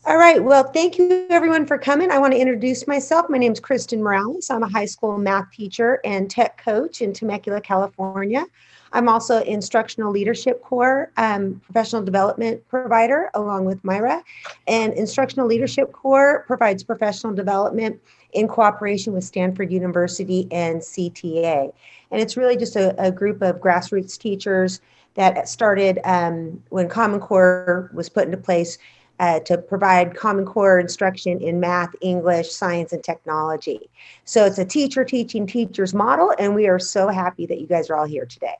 All right. Well, thank you everyone for coming. I want to introduce myself. My name is Kristen Morales. I'm a high school math teacher and tech coach in Temecula, California. I'm also instructional leadership core professional development provider along with Myra. And instructional leadership core provides professional development in cooperation with Stanford University and CTA. And it's really just a group of grassroots teachers that started when Common Core was put into place to provide Common Core instruction in math, English, science, and technology. So it's a teacher teaching teachers model, and we are so happy that you guys are all here today.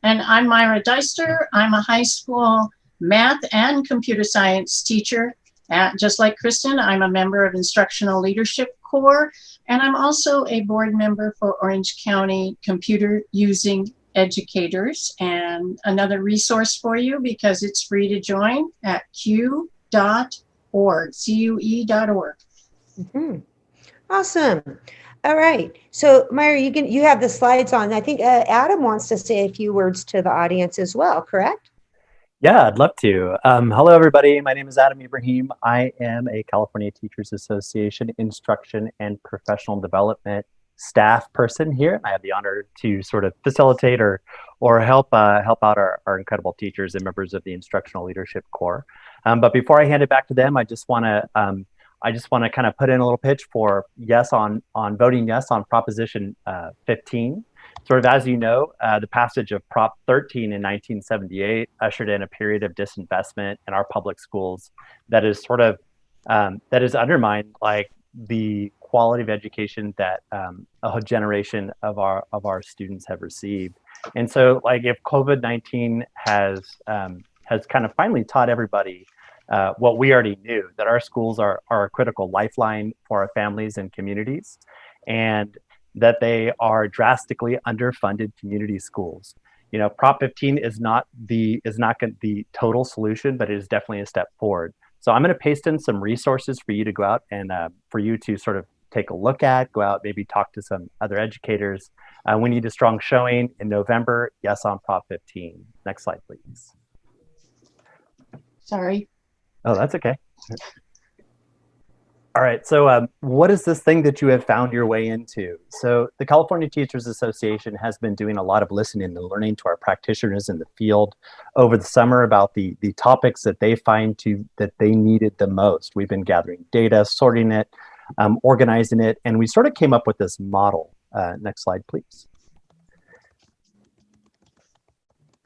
And I'm Myra Deister. I'm a high school math and computer science teacher. Just like Kristen, I'm a member of Instructional Leadership Corps, and I'm also a board member for Orange County Computer Using Educators. And another resource for you, because it's free to join, at q.org, CUE.org. Mm-hmm. Awesome. All right. So Myra, you have the slides on. I think Adam wants to say a few words to the audience as well, correct? Yeah, I'd love to. Hello, everybody. My name is Adam Ibrahim. I am a California Teachers Association Instruction and Professional Development staff person here. I have the honor to sort of facilitate or help out our incredible teachers and members of the Instructional Leadership Corps. But before I hand it back to them, I just want to kind of put in a little pitch for yes on voting yes on Proposition 15. Sort of as you know, the passage of Prop 13 in 1978 ushered in a period of disinvestment in our public schools that is sort of that has undermined like the quality of education that a whole generation of our students have received. And so, like, if COVID-19 has kind of finally taught everybody what we already knew, that our schools are a critical lifeline for our families and communities, and that they are drastically underfunded community schools. You know, Prop 15 is not the total solution, but it is definitely a step forward. So I'm going to paste in some resources for you to go out and for you to sort of take a look at, go out, maybe talk to some other educators. We need a strong showing in November. Yes on Prop 15. Next slide, please. Sorry. Oh, that's okay. All right, so what is this thing that you have found your way into? So the California Teachers Association has been doing a lot of listening and learning to our practitioners in the field over the summer about the topics that they find that they needed the most. We've been gathering data, sorting it, organizing it, and we sort of came up with this model. Next slide, please.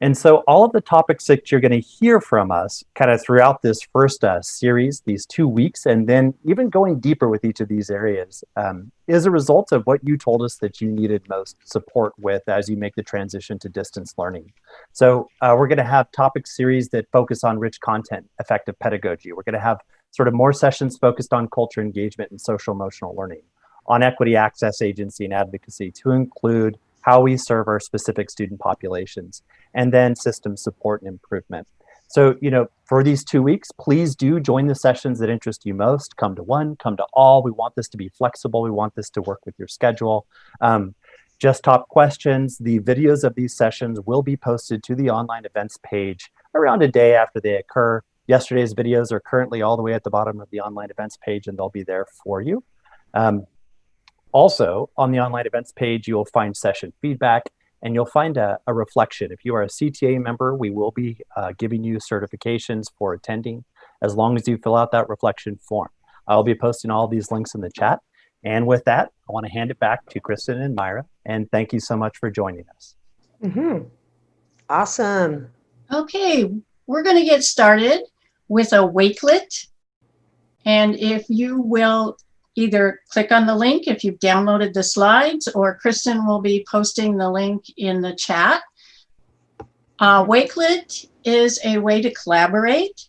And so all of the topics that you're going to hear from us kind of throughout this first series, these 2 weeks, and then even going deeper with each of these areas is a result of what you told us that you needed most support with as you make the transition to distance learning. So we're going to have topic series that focus on rich content, effective pedagogy. We're going to have sort of more sessions focused on culture engagement and social emotional learning, on equity, access, agency, and advocacy, to include how we serve our specific student populations, and then system support and improvement. So, you know, for these 2 weeks, please do join the sessions that interest you most. Come to one, come to all. We want this to be flexible. We want this to work with your schedule. Just top questions. The videos of these sessions will be posted to the online events page around a day after they occur. Yesterday's videos are currently all the way at the bottom of the online events page, and they'll be there for you. Also, on the online events page, you'll find session feedback, and you'll find a reflection. If you are a CTA member, we will be giving you certifications for attending as long as you fill out that reflection form. I'll be posting all these links in the chat. And with that, I want to hand it back to Kristen and Myra, and thank you so much for joining us. Mm-hmm. Awesome. Okay, we're going to get started with a Wakelet. And if you will either click on the link if you've downloaded the slides, or Kristen will be posting the link in the chat. Wakelet is a way to collaborate.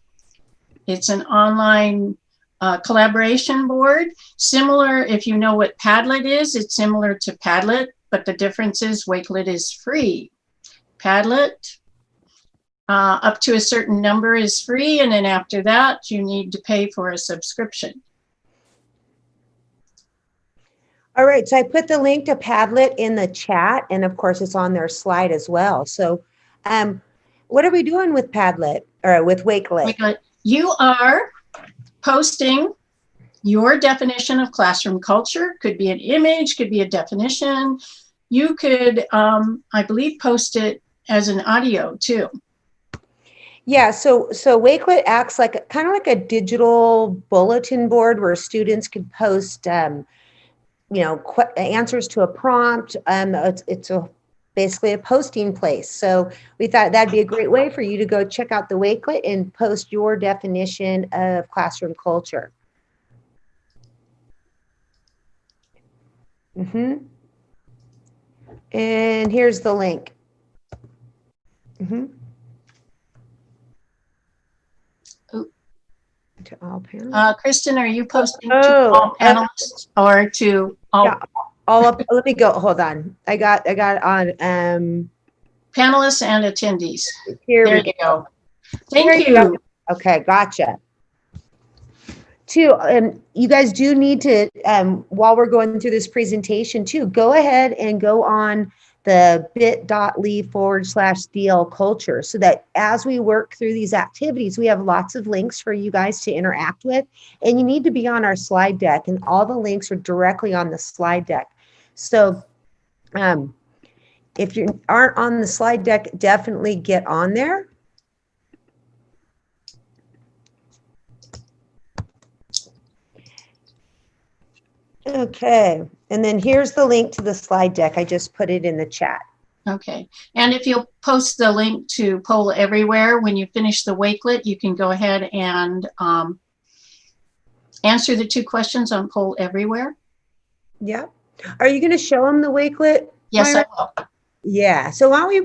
It's an online collaboration board. Similar, if you know what Padlet is, it's similar to Padlet, but the difference is Wakelet is free. Padlet, up to a certain number is free, and then after that, you need to pay for a subscription. All right, so I put the link to Padlet in the chat, and of course it's on their slide as well. So what are we doing with Padlet or with Wakelet? You are posting your definition of classroom culture. Could be an image, could be a definition. You could, I believe, post it as an audio too. Yeah, so Wakelet acts like kind of like a digital bulletin board where students could post, answers to a prompt. It's basically a posting place. So we thought that'd be a great way for you to go check out the Wakelet and post your definition of classroom culture. And here's the link. To all panelists. Kristen, are you posting to all panelists or to all? Yeah, all up. Let me go. Hold on. I got it on. Panelists and attendees. Here there you go. Thank you. Okay, gotcha. You guys do need to, while we're going through this presentation too, go ahead and go on the bit.ly/DL culture so that as we work through these activities, we have lots of links for you guys to interact with. And you need to be on our slide deck, and all the links are directly on the slide deck. So if you aren't on the slide deck, definitely get on there. Okay, and then here's the link to the slide deck. I just put it in the chat. Okay, and if you'll post the link to Poll Everywhere, when you finish the Wakelet, you can go ahead and answer the 2 questions on Poll Everywhere. Yeah. Are you going to show them the Wakelet? Yes, Myra? I will. Yeah. So while we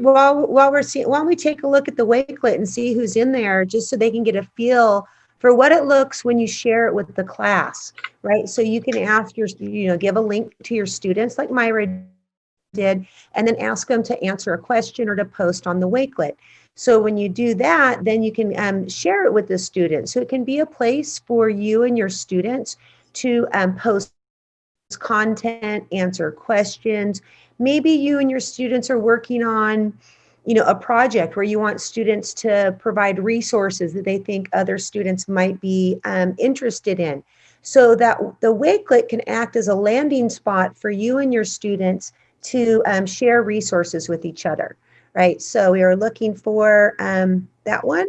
take a look at the Wakelet and see who's in there, just so they can get a feel for what it looks when you share it with the class, right? So you can ask your, give a link to your students like Myra did, and then ask them to answer a question or to post on the Wakelet. So when you do that, then you can share it with the students. So it can be a place for you and your students to post content, answer questions. Maybe you and your students are working on a project where you want students to provide resources that they think other students might be interested in. So that the Wakelet can act as a landing spot for you and your students to share resources with each other, right? So we are looking for that one.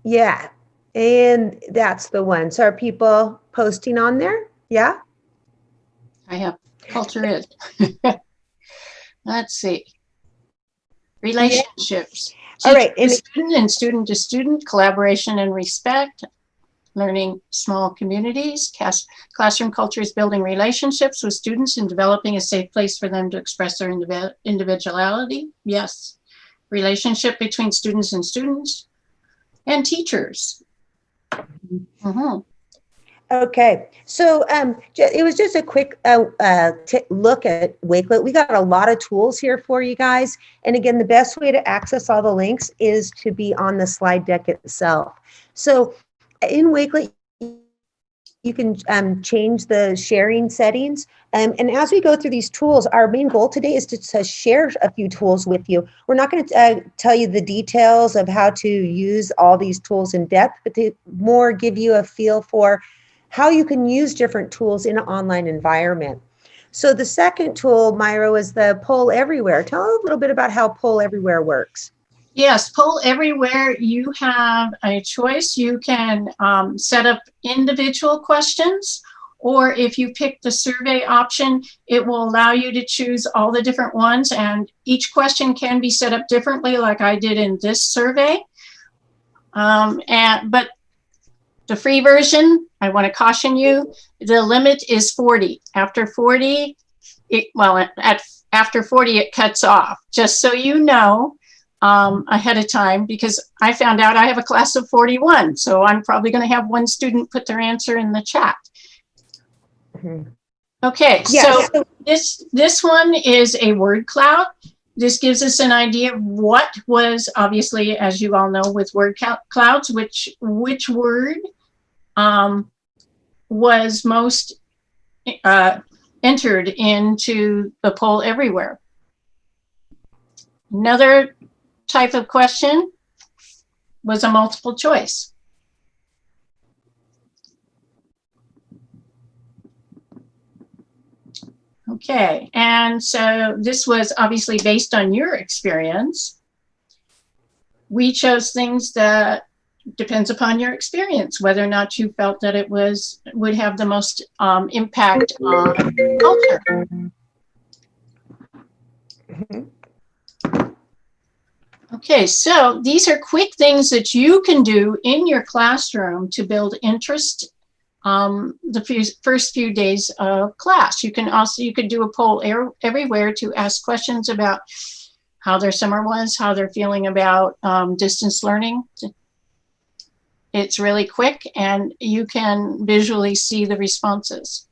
Yeah, and that's the one. So are people posting on there? Yeah? I have culture is. Let's see. Relationships. Yeah. All right. And student to student, collaboration and respect, learning small communities, classroom culture is building relationships with students and developing a safe place for them to express their individuality. Yes. Relationship between students and teachers. Okay, so it was just a quick look at Wakelet. We got a lot of tools here for you guys. And again, the best way to access all the links is to be on the slide deck itself. So in Wakelet, you can change the sharing settings. And as we go through these tools, our main goal today is to share a few tools with you. We're not going to tell you the details of how to use all these tools in depth, but to more give you a feel for how you can use different tools in an online environment. So the second tool, Myra, was the Poll Everywhere. Tell a little bit about how Poll Everywhere works. Yes, Poll Everywhere, you have a choice. You can set up individual questions, or if you pick the survey option, it will allow you to choose all the different ones, and each question can be set up differently like I did in this survey. But the free version, I want to caution you, the limit is 40. After 40, after 40, it cuts off, just so you know ahead of time, because I found out I have a class of 41. So I'm probably going to have one student put their answer in the chat. Okay, yeah, so this one is a word cloud. This gives us an idea of what was, obviously, as you all know, with word clouds, which word was most entered into the Poll Everywhere. Another type of question was a multiple choice. Okay, and so this was obviously based on your experience. We chose things that depends upon your experience, whether or not you felt that it would have the most impact on culture. Okay, so these are quick things that you can do in your classroom to build interest the first few days of class. You could do a poll everywhere to ask questions about how their summer was, how they're feeling about distance learning. It's really quick and you can visually see the responses.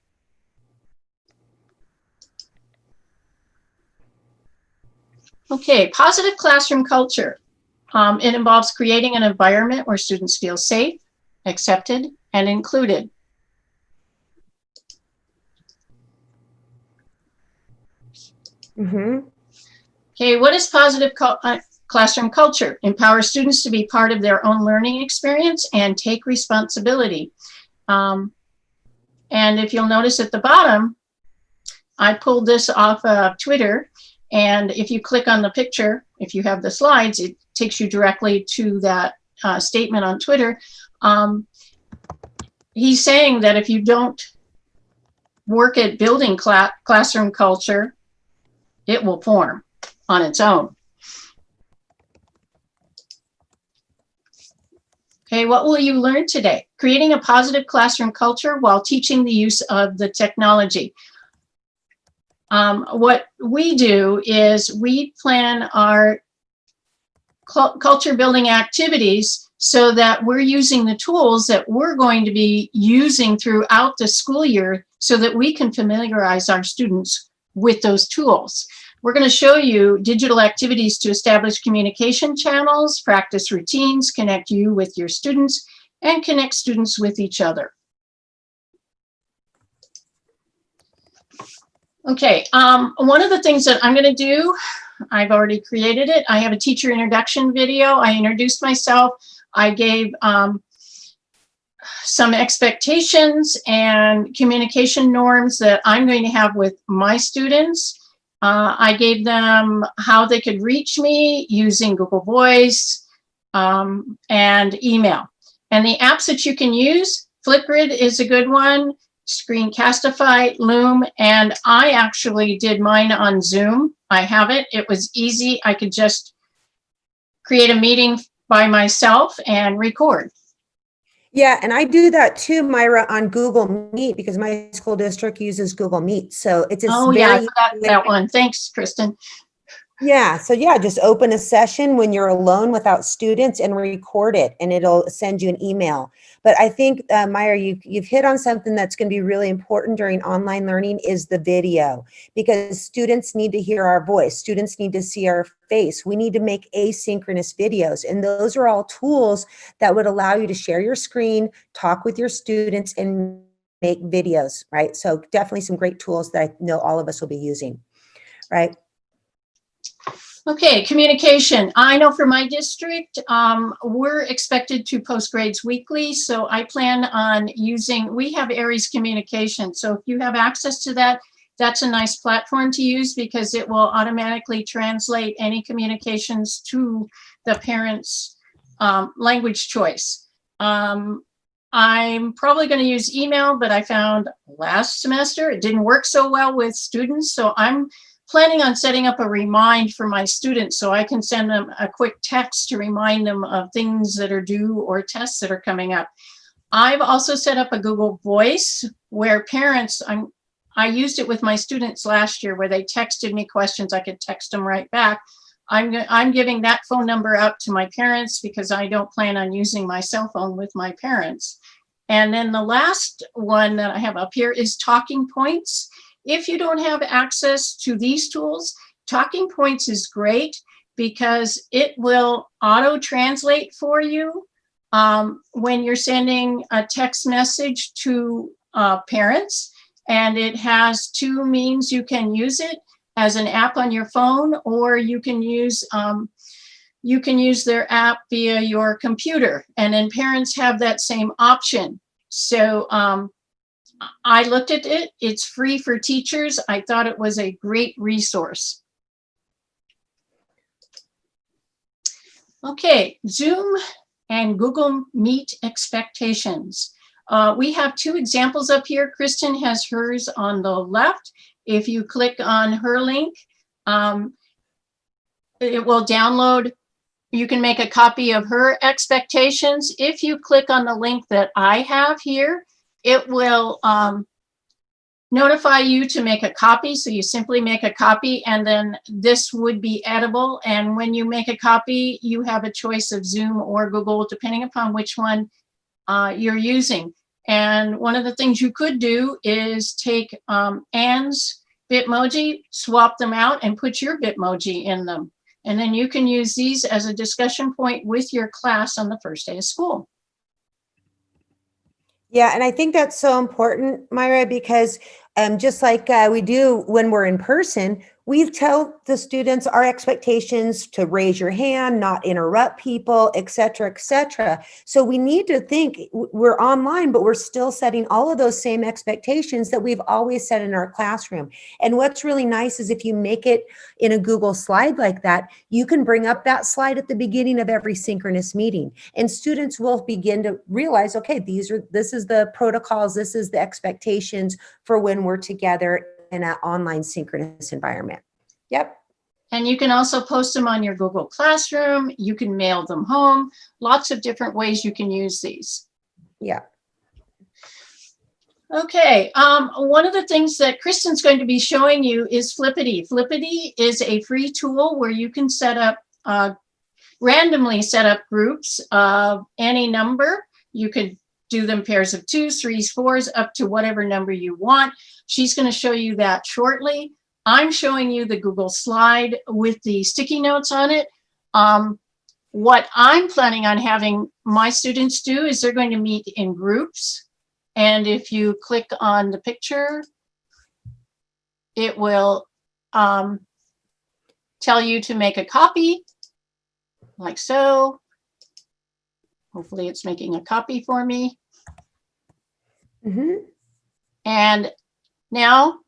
Okay, positive classroom culture. It involves creating an environment where students feel safe, accepted, and included. Okay, what is positive classroom culture? Empower students to be part of their own learning experience and take responsibility. And if you'll notice at the bottom, I pulled this off of Twitter. And if you click on the picture, if you have the slides, it takes you directly to that statement on Twitter. He's saying that if you don't work at building classroom culture, it will form on its own. Okay, what will you learn today? Creating a positive classroom culture while teaching the use of the technology. What we do is we plan our culture building activities so that we're using the tools that we're going to be using throughout the school year so that we can familiarize our students with those tools. We're going to show you digital activities to establish communication channels, practice routines, connect you with your students, and connect students with each other. Okay, one of the things that I'm going to do, I've already created it. I have a teacher introduction video. I introduced myself. I gave some expectations and communication norms that I'm going to have with my students. I gave them how they could reach me using Google Voice and email. And the apps that you can use, Flipgrid is a good one. Screencastify, Loom, and I actually did mine on Zoom. I have it. It was easy. I could just create a meeting by myself and record. Yeah, and I do that too, Myra, on Google Meet because my school district uses Google Meet. So it's just I forgot that one. Thanks, Kristen. Yeah, so yeah, just open a session when you're alone without students and record it, and it'll send you an email. But I think, Myra, you've hit on something that's going to be really important during online learning is the video, because students need to hear our voice. Students need to see our face. We need to make asynchronous videos, and those are all tools that would allow you to share your screen, talk with your students, and make videos, right? So definitely some great tools that I know all of us will be using, right? Okay, communication. I know for my district, we're expected to post grades weekly, so I plan on we have Aries Communication. So if you have access to that, that's a nice platform to use because it will automatically translate any communications to the parents' language choice. I'm probably going to use email, but I found last semester it didn't work so well with students, so I'm planning on setting up a remind for my students so I can send them a quick text to remind them of things that are due or tests that are coming up. I've also set up a Google Voice where parents, I used it with my students last year where they texted me questions, I could text them right back. I'm giving that phone number out to my parents because I don't plan on using my cell phone with my parents. And then the last one that I have up here is talking points. If you don't have access to these tools, Talking Points is great because it will auto-translate for you when you're sending a text message to parents. And it has two means you can use it as an app on your phone, or you can use their app via your computer. And then parents have that same option. So I looked at it. It's free for teachers. I thought it was a great resource. Okay, Zoom and Google Meet expectations. We have two examples up here. Kristen has hers on the left. If you click on her link, it will download. You can make a copy of her expectations. If you click on the link that I have here, it will notify you to make a copy. So you simply make a copy, and then this would be editable. And when you make a copy, you have a choice of Zoom or Google, depending upon which one you're using. And one of the things you could do is take Anne's Bitmoji, swap them out, and put your Bitmoji in them. And then you can use these as a discussion point with your class on the first day of school. Yeah, and I think that's so important, Myra, because just like we do when we're in person, we tell the students our expectations to raise your hand, not interrupt people, et cetera, et cetera. So we need to think we're online, but we're still setting all of those same expectations that we've always set in our classroom. And what's really nice is if you make it in a Google slide like that, you can bring up that slide at the beginning of every synchronous meeting. And students will begin to realize, okay, this is the protocols, this is the expectations for when we're together in an online synchronous environment. Yep. And you can also post them on your Google Classroom. You can mail them home. Lots of different ways you can use these. Yeah. Okay. One of the things that Kristen's going to be showing you is Flippity. Flippity is a free tool where you can set up, randomly set up groups of any number. You could do them pairs of 2s, 3s, 4s, up to whatever number you want. She's going to show you that shortly. I'm showing you the Google slide with the sticky notes on it. What I'm planning on having my students do is they're going to meet in groups. And if you click on the picture, it will tell you to make a copy, like so. Hopefully it's making a copy for me. Mm-hmm. And now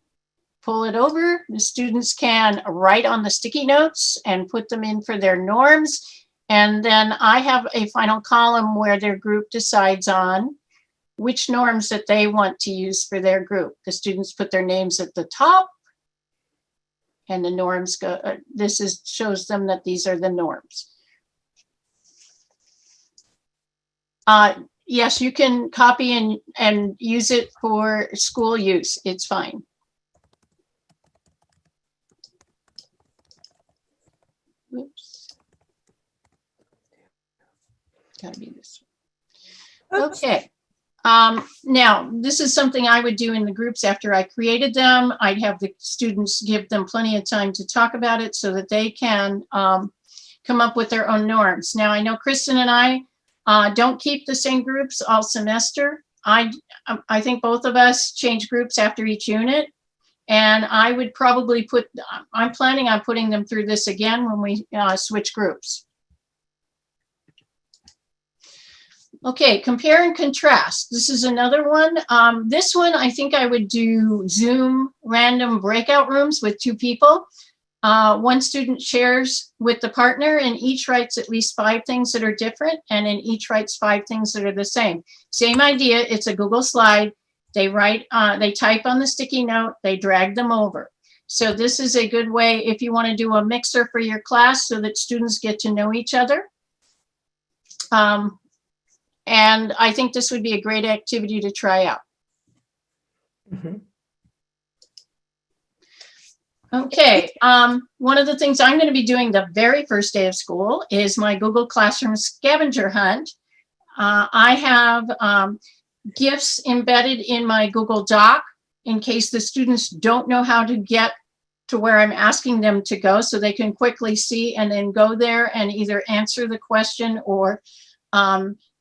pull it over. The students can write on the sticky notes and put them in for their norms. And then I have a final column where their group decides on which norms that they want to use for their group. The students put their names at the top, and the norms go, shows them that these are the norms. Yes, you can copy and use it for school use. It's fine. Oops. Gotta be this one. Okay. Now, this is something I would do in the groups after I created them. I'd have the students give them plenty of time to talk about it so that they can come up with their own norms. Now, I know Kristen and I don't keep the same groups all semester. I think both of us change groups after each unit. And I would probably I'm planning on putting them through this again when we switch groups. Okay, compare and contrast. This is another one. This one, I think I would do Zoom random breakout rooms with 2 people. One student shares with the partner and each writes at least 5 things that are different, and then each writes 5 things that are the same. Same idea, it's a Google slide. They type on the sticky note, they drag them over. So this is a good way if you want to do a mixer for your class so that students get to know each other. And I think this would be a great activity to try out. Mm-hmm. Okay, one of the things I'm going to be doing the very first day of school is my Google Classroom scavenger hunt. I have gifts embedded in my Google Doc in case the students don't know how to get to where I'm asking them to go, so they can quickly see and then go there and either answer the question or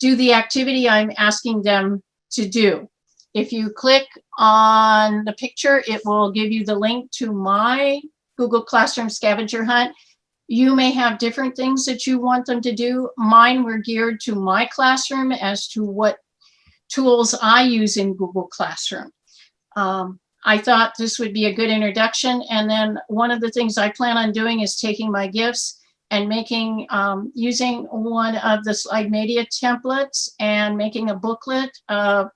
do the activity I'm asking them to do. If you click on the picture, it will give you the link to my Google Classroom scavenger hunt. You may have different things that you want them to do. Mine were geared to my classroom as to what tools I use in Google Classroom. I thought this would be a good introduction. And then one of the things I plan on doing is taking my gifts and making, using one of the slide media templates and making a booklet of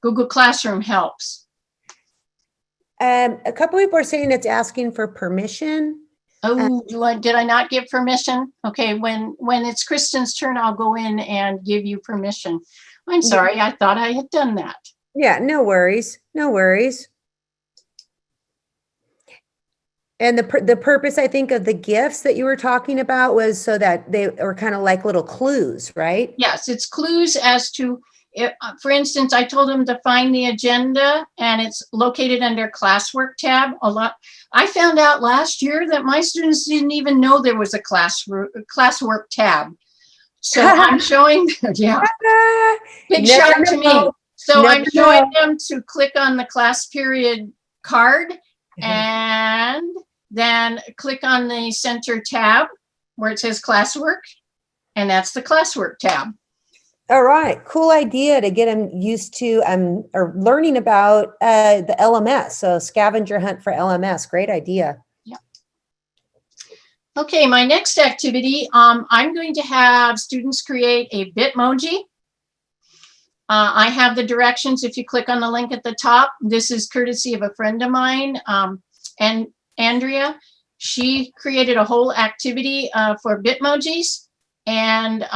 Google Classroom helps. A couple people are saying it's asking for permission. Oh, did I not give permission? Okay, when it's Kristen's turn, I'll go in and give you permission. I'm sorry, I thought I had done that. Yeah, no worries, no worries. And the purpose, I think, of the gifts that you were talking about was so that they are kind of like little clues, right? Yes, it's clues as to, for instance, I told them to find the agenda and it's located under classwork tab. I found out last year that my students didn't even know there was a classwork tab. So I'm showing, yeah, big shock to me. So I'm showing them to click on the class period card and then click on the center tab where it says classwork, and that's the classwork tab. All right, cool idea to get them used to or learning about the LMS. So scavenger hunt for LMS, great idea. Yeah. Okay, my next activity, I'm going to have students create a Bitmoji. I have the directions if you click on the link at the top. This is courtesy of a friend of mine, and Andrea. She created a whole activity for Bitmojis, and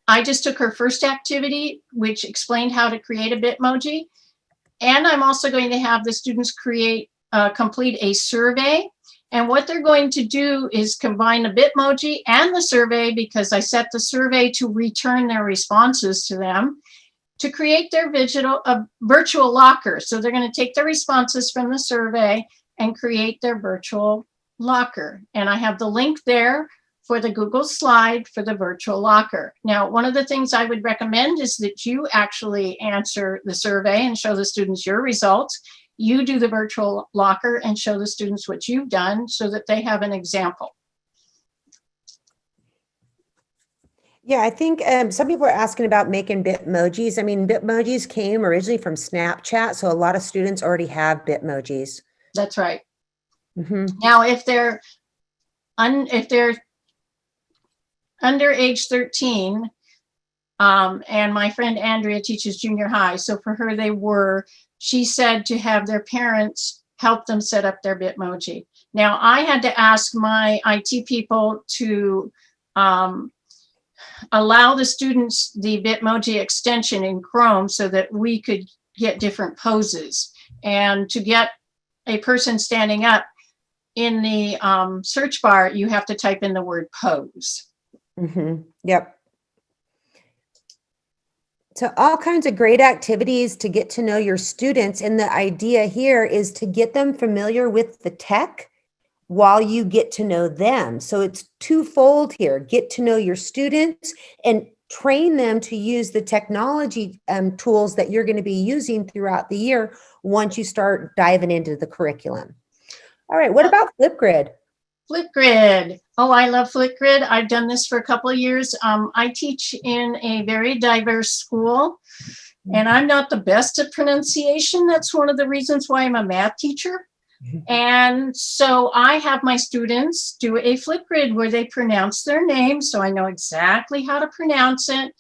I just took her first activity, which explained how to create a Bitmoji. And I'm also going to have the students complete a survey. And what they're going to do is combine the Bitmoji and the survey, because I set the survey to return their responses to them, to create their virtual locker. So they're going to take the responses from the survey and create their virtual locker. And I have the link there for the Google slide for the virtual locker. Now, one of the things I would recommend is that you actually answer the survey and show the students your results. You do the virtual locker and show the students what you've done so that they have an example. Yeah, I think some people are asking about making Bitmojis. I mean, Bitmojis came originally from Snapchat, so a lot of students already have Bitmojis. That's right. Now, if they're under age 13, and my friend Andrea teaches junior high, so for her she said to have their parents help them set up their Bitmoji. Now, I had to ask my IT people to allow the students the Bitmoji extension in Chrome so that we could get different poses. And to get a person standing up in the search bar, you have to type in the word pose. Yep. So all kinds of great activities to get to know your students. And the idea here is to get them familiar with the tech while you get to know them. So it's twofold here. Get to know your students and train them to use the technology tools that you're going to be using throughout the year once you start diving into the curriculum. All right, what about Flipgrid? Flipgrid. Oh, I love Flipgrid. I've done this for a couple of years. I teach in a very diverse school, and I'm not the best at pronunciation. That's one of the reasons why I'm a math teacher. And so I have my students do a Flipgrid where they pronounce their name, so I know exactly how to pronounce it.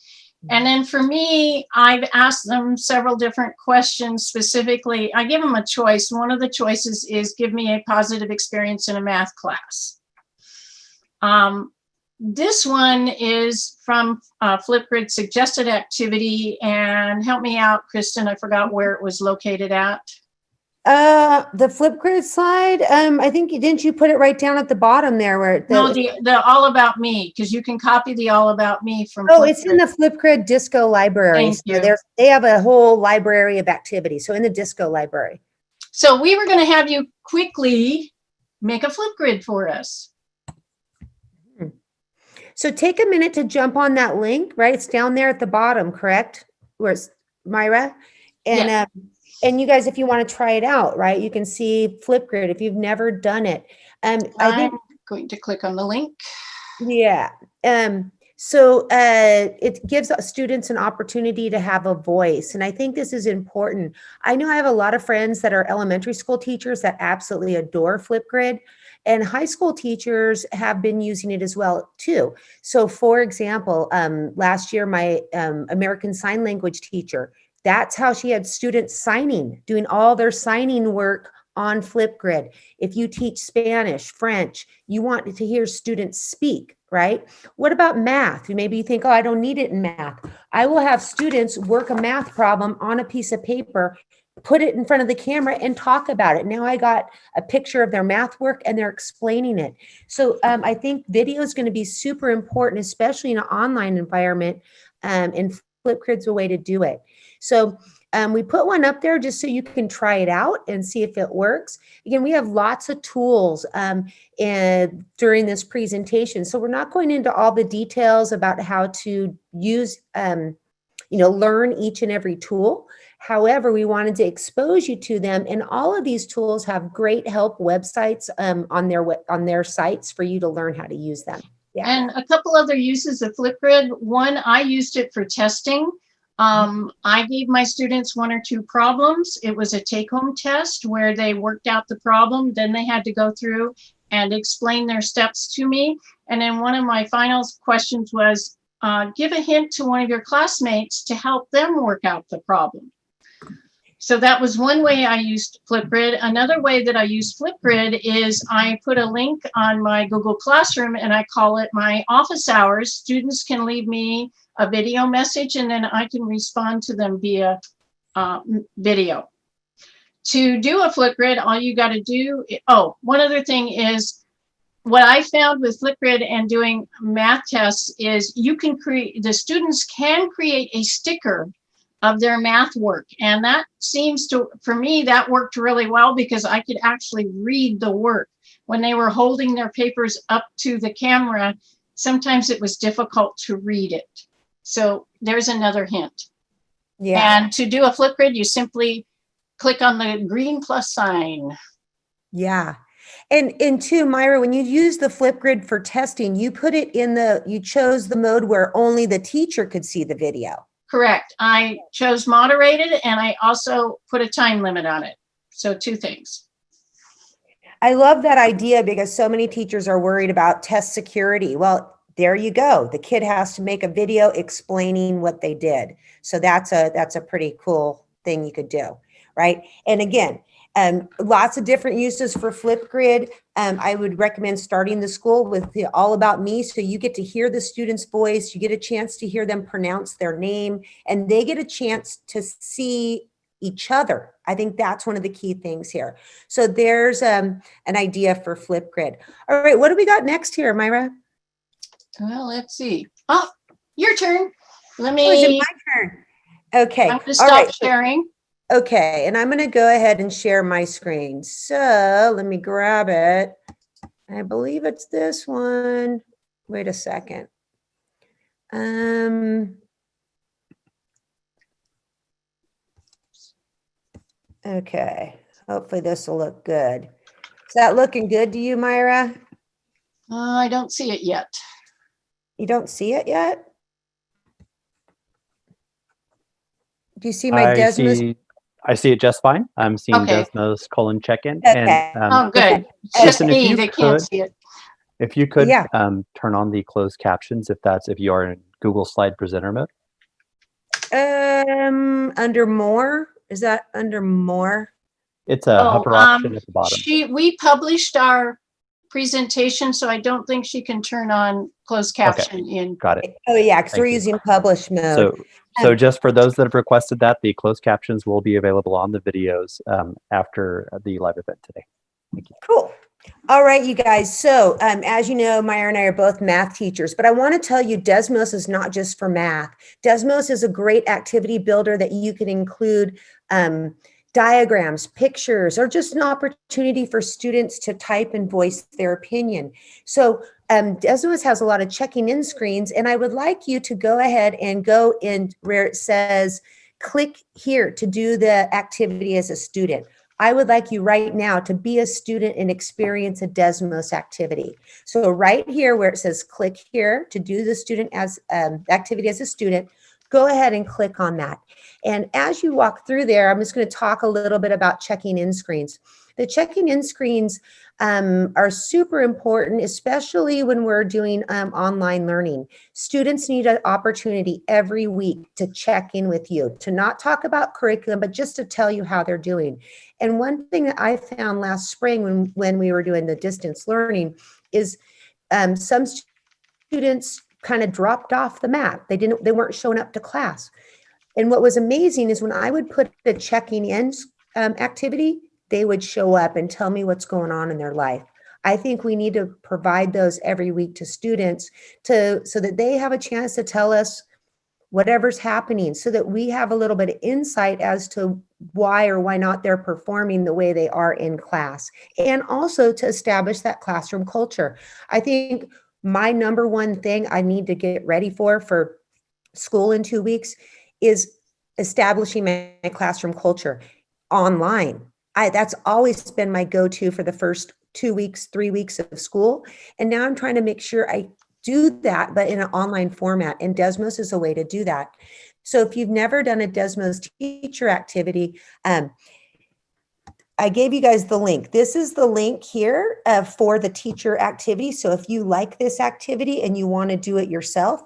And then for me, I've asked them several different questions specifically. I give them a choice. One of the choices is give me a positive experience in a math class. This one is from Flipgrid suggested activity, and help me out, Kristen, I forgot where it was located at. The Flipgrid slide, I think didn't you put it right down at the bottom there where No, the all about me, because you can copy the all about me from Oh, Flipgrid. it's in the Flipgrid Disco library. Thank you. So they have a whole library of activities. So in the Disco library. So we were going to have you quickly make a Flipgrid for us. So take a minute to jump on that link, right? It's down there at the bottom, correct? Where's Myra? And Yeah. And you guys, if you want to try it out, right, you can see Flipgrid if you've never done it. I think I'm going to click on the link. Yeah. So it gives students an opportunity to have a voice. And I think this is important. I know I have a lot of friends that are elementary school teachers that absolutely adore Flipgrid. And high school teachers have been using it as well, too. So for example, last year, my American Sign Language teacher, that's how she had students signing, doing all their signing work on Flipgrid. If you teach Spanish, French, you want to hear students speak, right? What about math? Maybe you think, oh, I don't need it in math. I will have students work a math problem on a piece of paper, put it in front of the camera and talk about it. Now I got a picture of their math work and they're explaining it. So I think video is going to be super important, especially in an online environment, and Flipgrid's a way to do it. So we put one up there just so you can try it out and see if it works. Again, we have lots of tools during this presentation. So we're not going into all the details about how to use, learn each and every tool. However, we wanted to expose you to them, and all of these tools have great help websites on their sites for you to learn how to use them. Yeah. And a couple other uses of Flipgrid. One, I used it for testing. I gave my students 1 or 2 problems. It was a take-home test where they worked out the problem. Then they had to go through and explain their steps to me. And then one of my final questions was, give a hint to one of your classmates to help them work out the problem. So that was one way I used Flipgrid. Another way that I use Flipgrid is I put a link on my Google Classroom and I call it my office hours. Students can leave me a video message and then I can respond to them via video. To do a Flipgrid, all you got to do, one other thing is, what I found with Flipgrid and doing math tests is the students can create a sticker of their math work. And that seems to, for me, that worked really well because I could actually read the work. When they were holding their papers up to the camera, sometimes it was difficult to read it. So there's another hint. Yeah. And to do a Flipgrid, you simply click on the green plus sign. Yeah. And too, Myra, when you use the Flipgrid for testing, you put it you chose the mode where only the teacher could see the video. Correct. I chose moderated and I also put a time limit on it. So 2 things. I love that idea because so many teachers are worried about test security. Well, there you go. The kid has to make a video explaining what they did. So that's a pretty cool thing you could do, right? And again, lots of different uses for Flipgrid. I would recommend starting the school with the All About Me, so you get to hear the student's voice, you get a chance to hear them pronounce their name, and they get a chance to see each other. I think that's one of the key things here. So there's an idea for Flipgrid. All right, what do we got next here, Myra? Well, let's see. Oh, your turn. Is it my turn? Okay. I'm going to stop sharing. Okay, and I'm going to go ahead and share my screen. So let me grab it. I believe it's this one. Wait a second. Okay, hopefully this will look good. Is that looking good to you, Myra? I don't see it yet. You don't see it yet? Do you see my Desmos? I see it just fine. I'm seeing Desmos colon check-in. Okay. And, good. It's just me that can't see it. If you could turn on the closed captions, if you are in Google Slide Presenter mode. Under more, is that under more? It's a upper option at the bottom. We published our presentation, so I don't think she can turn on closed caption in. Got it. Oh yeah, because we're using publish mode. So just for those that have requested that, the closed captions will be available on the videos after the live event today. Thank you. Cool. All right, you guys. So as you know, Myra and I are both math teachers, but I want to tell you Desmos is not just for math. Desmos is a great activity builder that you can include diagrams, pictures, or just an opportunity for students to type and voice their opinion. So Desmos has a lot of checking in screens, and I would like you to go ahead and go in where it says, click here to do the activity as a student. I would like you right now to be a student and experience a Desmos activity. So right here where it says click here to do the student as activity as a student, go ahead and click on that. And as you walk through there, I'm just going to talk a little bit about checking in screens. The checking in screens are super important, especially when we're doing online learning. Students need an opportunity every week to check in with you, to not talk about curriculum, but just to tell you how they're doing. And one thing that I found last spring when we were doing the distance learning is some students kind of dropped off the map. They weren't showing up to class. And what was amazing is when I would put a checking in activity, they would show up and tell me what's going on in their life. I think we need to provide those every week to students so that they have a chance to tell us whatever's happening, so that we have a little bit of insight as to why or why not they're performing the way they are in class, and also to establish that classroom culture. I think my number one thing I need to get ready for school in 2 weeks is establishing my classroom culture online. That's always been my go-to for the first 2 weeks, 3 weeks of school. And now I'm trying to make sure I do that, but in an online format. And Desmos is a way to do that. So if you've never done a Desmos teacher activity, I gave you guys the link. This is the link here for the teacher activity. So if you like this activity and you want to do it yourself,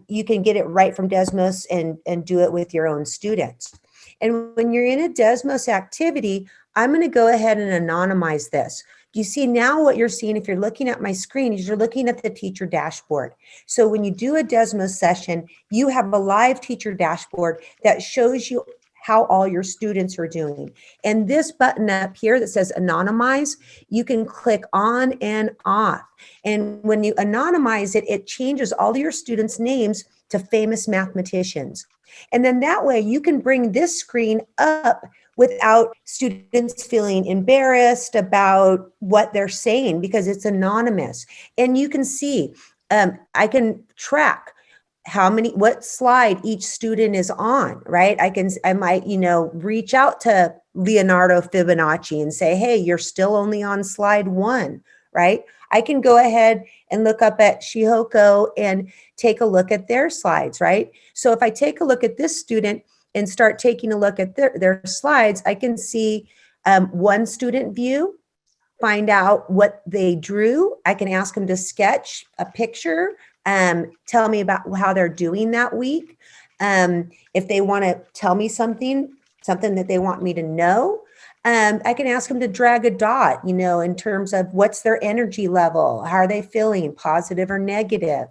you can get it right from Desmos and do it with your own students. And when you're in a Desmos activity, I'm going to go ahead and anonymize this. You see now what you're seeing if you're looking at my screen is you're looking at the teacher dashboard. So when you do a Desmos session, you have a live teacher dashboard that shows you how all your students are doing. And this button up here that says anonymize, you can click on and off. And when you anonymize it, it changes all of your students' names to famous mathematicians. And then that way you can bring this screen up without students feeling embarrassed about what they're saying because it's anonymous. And you can see, I can track what slide each student is on, right? I might, reach out to Leonardo Fibonacci and say, hey, you're still only on slide 1, right? I can go ahead and look up at Shihoko and take a look at their slides, right? So if I take a look at this student and start taking a look at their slides, I can see one student view, find out what they drew. I can ask them to sketch a picture, tell me about how they're doing that week. If they want to tell me something that they want me to know, I can ask them to drag a dot, in terms of what's their energy level, how are they feeling, positive or negative.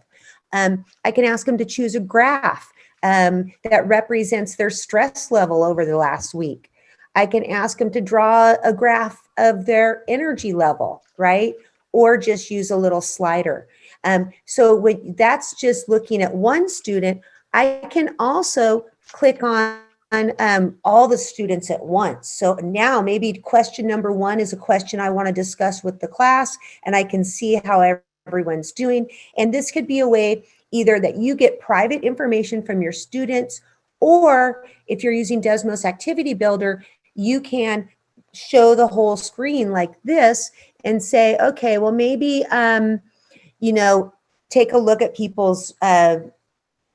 I can ask them to choose a graph that represents their stress level over the last week. I can ask them to draw a graph of their energy level, right? Or just use a little slider. So that's just looking at one student. I can also click on all the students at once. So now maybe question number 1 is a question I want to discuss with the class, and I can see how everyone's doing. And this could be a way either that you get private information from your students, or if you're using Desmos Activity Builder, you can show the whole screen like this and say, okay, well, maybe, take a look at people's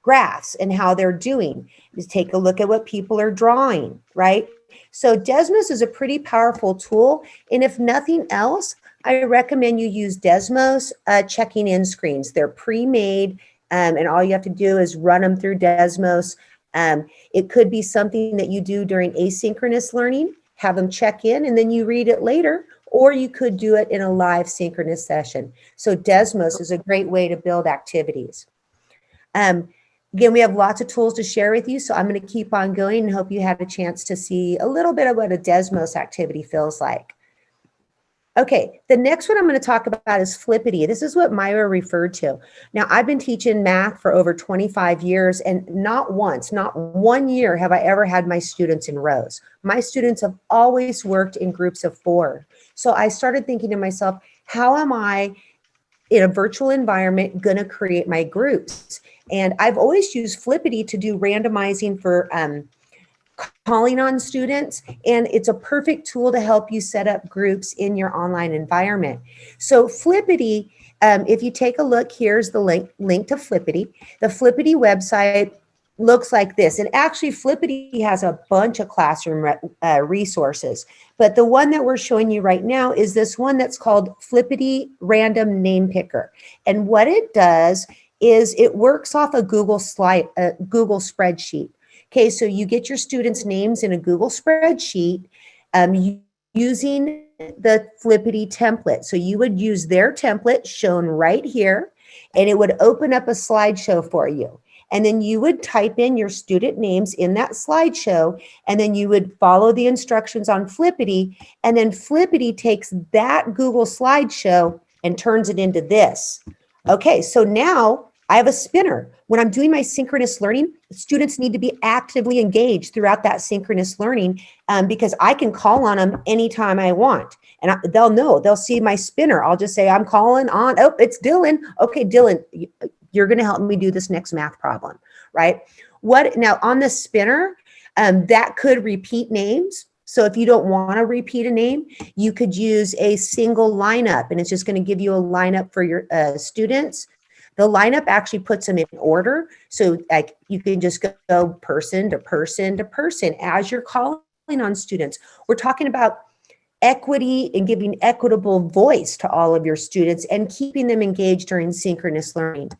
graphs and how they're doing. Just take a look at what people are drawing, right? So Desmos is a pretty powerful tool. And if nothing else, I recommend you use Desmos checking in screens. They're pre-made, and all you have to do is run them through Desmos. It could be something that you do during asynchronous learning, have them check in, and then you read it later, or you could do it in a live synchronous session. So Desmos is a great way to build activities. Again, we have lots of tools to share with you, so I'm going to keep on going and hope you had a chance to see a little bit of what a Desmos activity feels like. Okay, the next one I'm going to talk about is Flippity. This is what Myra referred to. Now, I've been teaching math for over 25 years, and not once, not 1 year have I ever had my students in rows. My students have always worked in groups of 4. So I started thinking to myself, how am I in a virtual environment going to create my groups? And I've always used Flippity to do randomizing for calling on students, and it's a perfect tool to help you set up groups in your online environment. So Flippity, if you take a look, here's the link to Flippity. The Flippity website looks like this. And actually, Flippity has a bunch of classroom resources. But the one that we're showing you right now is this one that's called Flippity Random Name Picker. And what it does is it works off a Google spreadsheet. Okay, so you get your students' names in a Google spreadsheet using the Flippity template. So you would use their template shown right here, and it would open up a slideshow for you. And then you would type in your student names in that slideshow, and then you would follow the instructions on Flippity, and then Flippity takes that Google slideshow and turns it into this. Okay, so now I have a spinner. When I'm doing my synchronous learning, students need to be actively engaged throughout that synchronous learning because I can call on them anytime I want. And they'll know, they'll see my spinner. I'll just say, I'm calling on, oh, it's Dylan. Okay, Dylan, you're going to help me do this next math problem, right? Now on the spinner, that could repeat names. So if you don't want to repeat a name, you could use a single lineup, and it's just going to give you a lineup for your students. The lineup actually puts them in order. So like you can just go person to person to person as you're calling on students. We're talking about equity and giving equitable voice to all of your students and keeping them engaged during synchronous learning.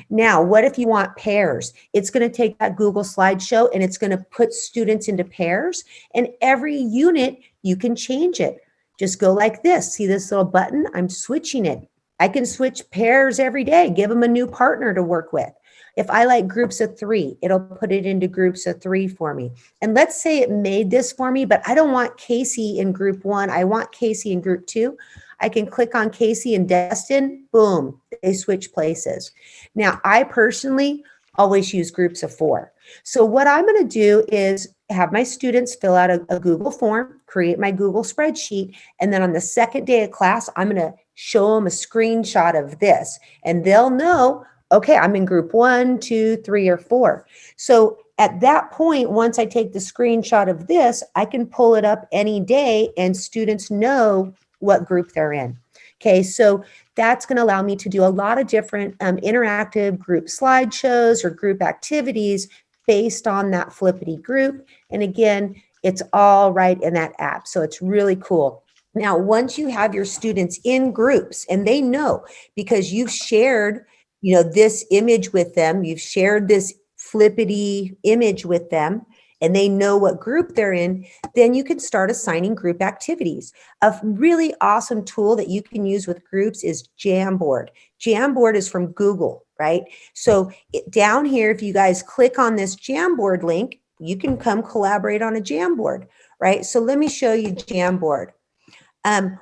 Now, what if you want pairs? It's going to take that Google slideshow and it's going to put students into pairs, and every unit you can change it. Just go like this. See this little button? I'm switching it. I can switch pairs every day, give them a new partner to work with. If I like groups of 3, it'll put it into groups of 3 for me. And let's say it made this for me, but I don't want Casey in group 1. I want Casey in group 2. I can click on Casey and Destin, boom, they switch places. Now, I personally always use groups of 4. So what I'm going to do is have my students fill out a Google form, create my Google spreadsheet, and then on the second day of class, I'm going to show them a screenshot of this, and they'll know, okay, I'm in group 1, 2, 3, or 4. So at that point, once I take the screenshot of this, I can pull it up any day and students know what group they're in. Okay, so that's going to allow me to do a lot of different interactive group slideshows or group activities based on that Flippity group. And again, it's all right in that app. So it's really cool. Now, once you have your students in groups and they know because you've shared, this image with them, you've shared this Flippity image with them, and they know what group they're in, then you can start assigning group activities. A really awesome tool that you can use with groups is Jamboard. Jamboard is from Google, right? So down here, if you guys click on this Jamboard link, you can come collaborate on a Jamboard, right? So let me show you Jamboard.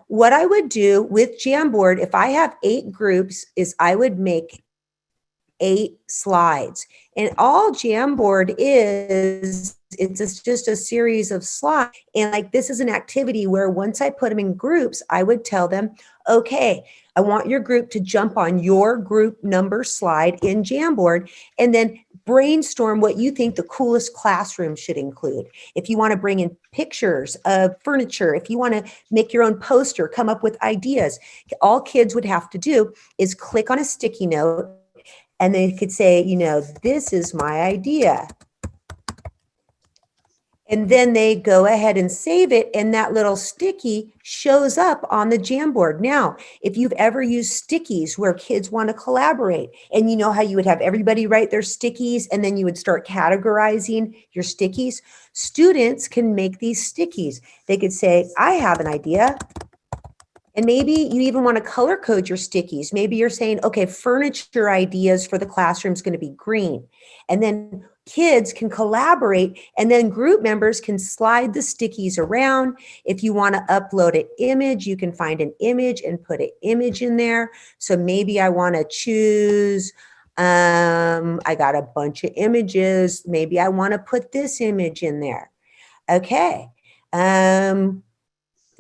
What I would do with Jamboard, if I have 8 groups, is I would make 8 slides. And all Jamboard is, it's just a series of slides. And like this is an activity where once I put them in groups, I would tell them, okay, I want your group to jump on your group number slide in Jamboard and then brainstorm what you think the coolest classroom should include. If you want to bring in pictures of furniture, if you want to make your own poster, come up with ideas, all kids would have to do is click on a sticky note and they could say, this is my idea. And then they go ahead and save it, and that little sticky shows up on the Jamboard. Now, if you've ever used stickies where kids want to collaborate, and you know how you would have everybody write their stickies, and then you would start categorizing your stickies, students can make these stickies. They could say, I have an idea. And maybe you even want to color code your stickies. Maybe you're saying, okay, furniture ideas for the classroom is going to be green. And then kids can collaborate, and then group members can slide the stickies around. If you want to upload an image, you can find an image and put an image in there. So maybe I want to choose, I got a bunch of images. Maybe I want to put this image in there. Okay.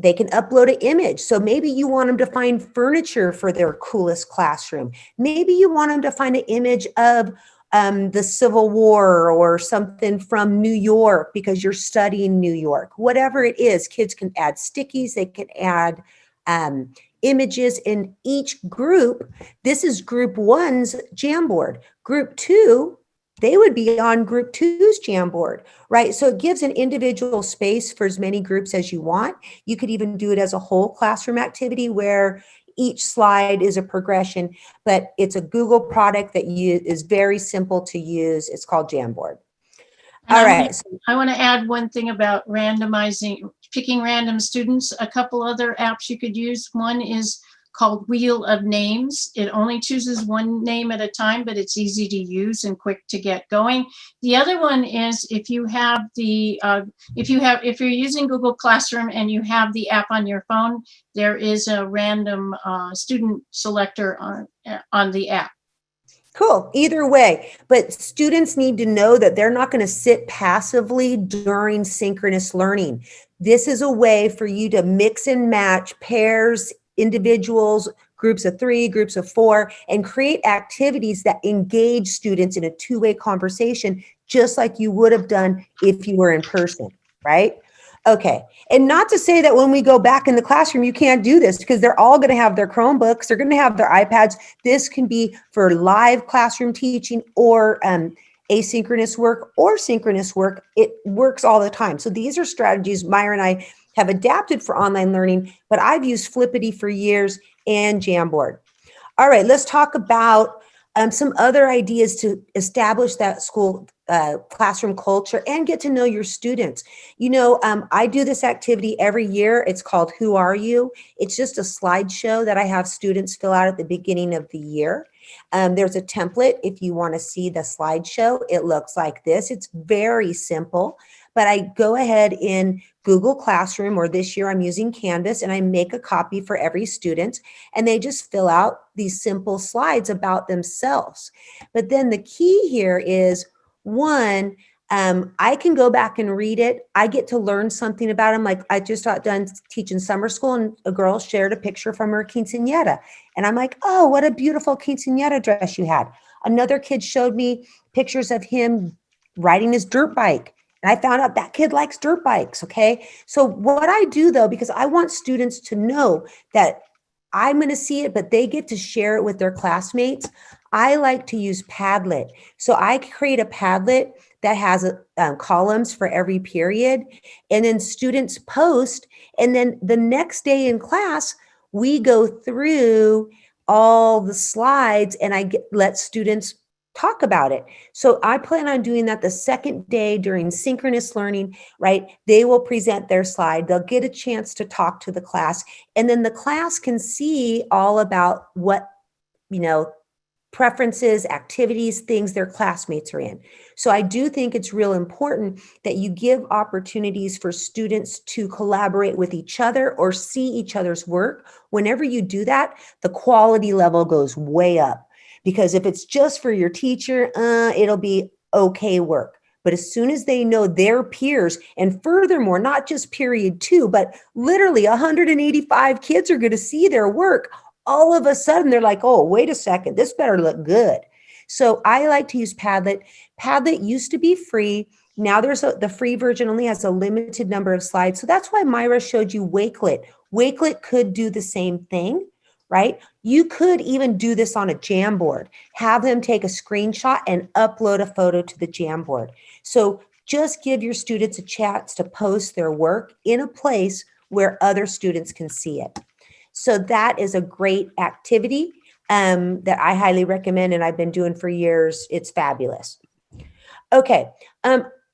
They can upload an image. So maybe you want them to find furniture for their coolest classroom. Maybe you want them to find an image of the Civil War or something from New York because you're studying New York. Whatever it is, kids can add stickies, they can add images in each group. This is group 1's Jamboard. Group 2, they would be on group 2's Jamboard, right? So it gives an individual space for as many groups as you want. You could even do it as a whole classroom activity where each slide is a progression, but it's a Google product that is very simple to use. It's called Jamboard. All right. I want to add one thing about picking random students. A couple other apps you could use. One is called Wheel of Names. It only chooses one name at a time, but it's easy to use and quick to get going. The other one is if you're using Google Classroom and you have the app on your phone, there is a random student selector on the app. Cool. Either way, but students need to know that they're not going to sit passively during synchronous learning. This is a way for you to mix and match pairs, individuals, groups of 3, groups of 4, and create activities that engage students in a two-way conversation, just like you would have done if you were in person, right? Okay, and not to say that when we go back in the classroom, you can't do this because they're all going to have their Chromebooks, they're going to have their iPads. This can be for live classroom teaching or asynchronous work or synchronous work. It works all the time. So these are strategies Myra and I have adapted for online learning, but I've used Flippity for years and Jamboard. All right, let's talk about some other ideas to establish that school classroom culture and get to know your students. You know, I do this activity every year. It's called Who Are You? It's just a slideshow that I have students fill out at the beginning of the year. There's a template if you want to see the slideshow. It looks like this. It's very simple, but I go ahead in Google Classroom, or this year I'm using Canvas, and I make a copy for every student, and they just fill out these simple slides about themselves. But then the key here is, one, I can go back and read it. I get to learn something about them. Like I just got done teaching summer school, and a girl shared a picture from her quinceañera. And I'm like, oh, what a beautiful quinceañera dress you had. Another kid showed me pictures of him riding his dirt bike. And I found out that kid likes dirt bikes, okay? So what I do though, because I want students to know that I'm going to see it, but they get to share it with their classmates, I like to use Padlet. So I create a Padlet that has columns for every period, and then students post, and then the next day in class, we go through all the slides and let students talk about it. So I plan on doing that the second day during synchronous learning, right? They will present their slide. They'll get a chance to talk to the class, and then the class can see all about what, preferences, activities, things their classmates are in. So I do think it's real important that you give opportunities for students to collaborate with each other or see each other's work. Whenever you do that, the quality level goes way up. Because if it's just for your teacher, it'll be okay work. But as soon as they know their peers, and furthermore, not just period 2, but literally 185 kids are going to see their work, all of a sudden they're like, oh, wait a second, this better look good. So I like to use Padlet. Padlet used to be free. Now the free version only has a limited number of slides. So that's why Myra showed you Wakelet. Wakelet could do the same thing, right? You could even do this on a Jamboard. Have them take a screenshot and upload a photo to the Jamboard. So just give your students a chance to post their work in a place where other students can see it. So that is a great activity that I highly recommend, and I've been doing for years. It's fabulous. Okay,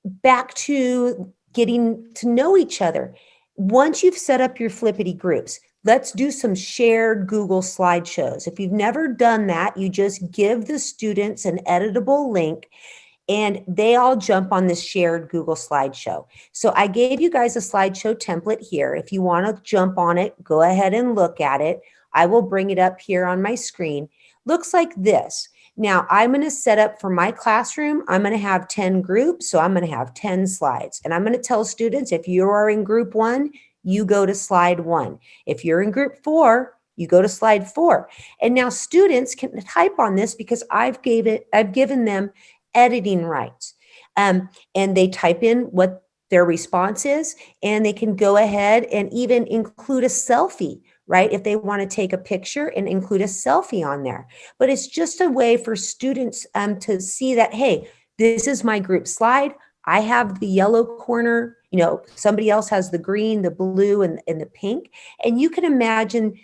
back to getting to know each other. Once you've set up your Flippity groups, let's do some shared Google slideshows. If you've never done that, you just give the students an editable link and they all jump on this shared Google slideshow. So I gave you guys a slideshow template here. If you want to jump on it, go ahead and look at it. I will bring it up here on my screen. Looks like this. Now I'm going to set up for my classroom. I'm going to have 10 groups. So I'm going to have 10 slides. And I'm going to tell students, if you are in group 1, you go to slide 1. If you're in group 4, You go to slide 4. And now students can type on this because I've given them editing rights. And they type in what their response is, and they can go ahead and even include a selfie, right? If they want to take a picture and include a selfie on there. But it's just a way for students to see that, hey, this is my group slide. I have the yellow corner, somebody else has the green, the blue, and the pink. And you can imagine